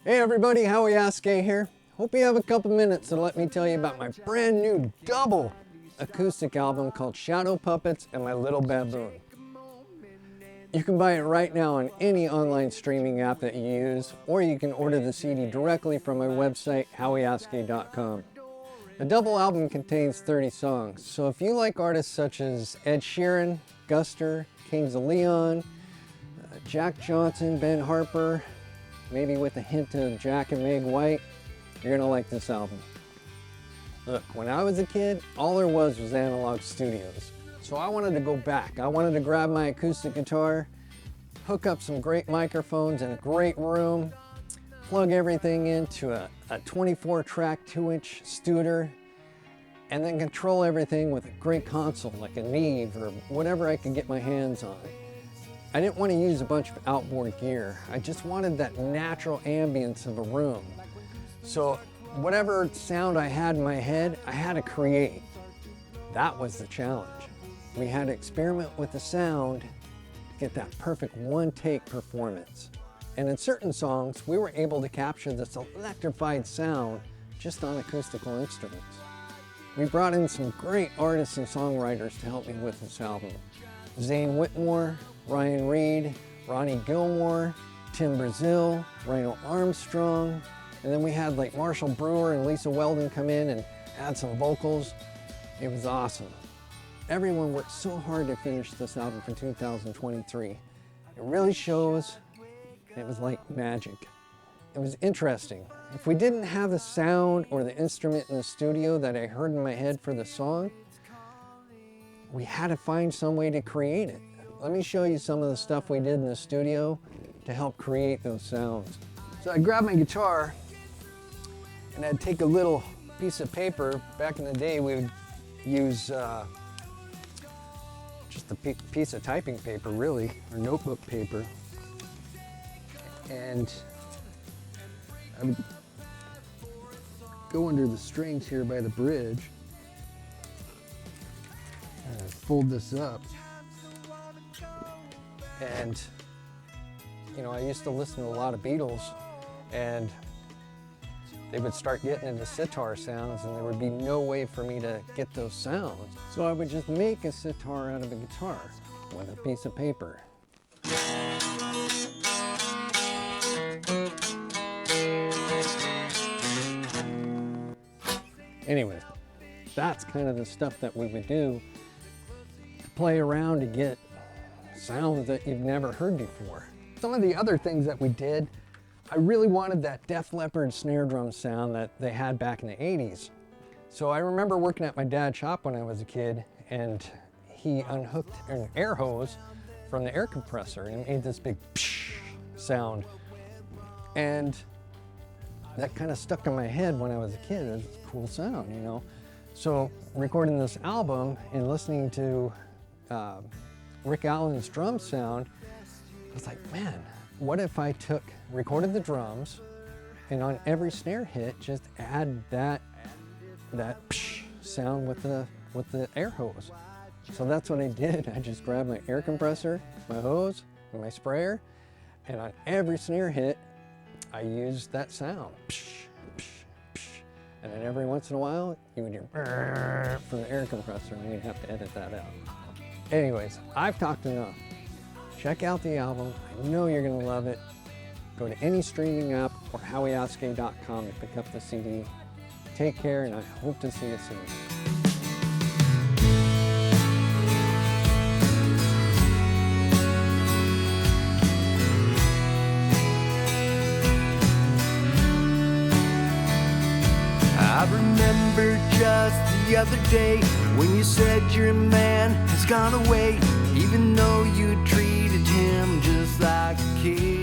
Hey everybody, Howie Aske here. Hope you have a couple minutes to let me tell you about my brand new double acoustic album called Shadow Puppets and My Little Baboon. You can buy it right now on any online streaming app that you use, or you can order the CD directly from my website, howieaske.com. The double album contains 30 songs, so if you like artists such as Ed Sheeran, Guster, Kings of Leon, Jack Johnson, Ben Harper, maybe with a hint of Jack and Meg White, you're gonna like this album. Look, when I was a kid, all there was analog studios. So I wanted to go back. I wanted to grab my acoustic guitar, hook up some great microphones in a great room, plug everything into a 24-track 2-inch Studer, and then control everything with a great console like a Neve or whatever I could get my hands on. I didn't want to use a bunch of outboard gear. I just wanted that natural ambience of a room. So whatever sound I had in my head, I had to create. That was the challenge. We had to experiment with the sound to get that perfect one-take performance. And in certain songs, we were able to capture this electrified sound just on acoustical instruments. We brought in some great artists and songwriters to help me with this album. Zane Whitmore, Ryan Reed, Ronnie Gilmore, Tim Brazil, Rhino Armstrong, and then we had like Marshall Brewer and Lisa Weldon come in and add some vocals. It was awesome. Everyone worked so hard to finish this album for 2023. It really shows. It was like magic. It was interesting. If we didn't have the sound or the instrument in the studio that I heard in my head for the song, we had to find some way to create it. Let me show you some of the stuff we did in the studio to help create those sounds. So I grabbed my guitar and I'd take a little piece of paper. Back in the day, we would use just a piece of typing paper, really, or notebook paper. And I would go under the strings here by the bridge and I'd fold this up. And, you know, I used to listen to a lot of Beatles, and they would start getting into sitar sounds, and there would be no way for me to get those sounds. So I would just make a sitar out of a guitar with a piece of paper. Anyways, that's kind of the stuff that we would do to play around to get sounds that you've never heard before. Some of the other things that we did, I really wanted that Def Leppard snare drum sound that they had back in the 80s. So I remember working at my dad's shop when I was a kid, and he unhooked an air hose from the air compressor and it made this big psh sound. And that kind of stuck in my head when I was a kid. It was a cool sound, you know? So recording this album and listening to Rick Allen's drum sound, I was like, man, what if I recorded the drums, and on every snare hit, just add that psh sound with the air hose. So that's what I did. I just grabbed my air compressor, my hose, and my sprayer, and on every snare hit, I used that sound. Psh, psh, psh. And then every once in a while, you would hear from the air compressor, and you'd have to edit that out. Anyways, I've talked enough. Check out the album. I know you're gonna love it. Go to any streaming app or howieaske.com to pick up the CD. Take care, and I hope to see you soon. I remember just the other day when you said your man has gone away, even though you treated him just like a kid.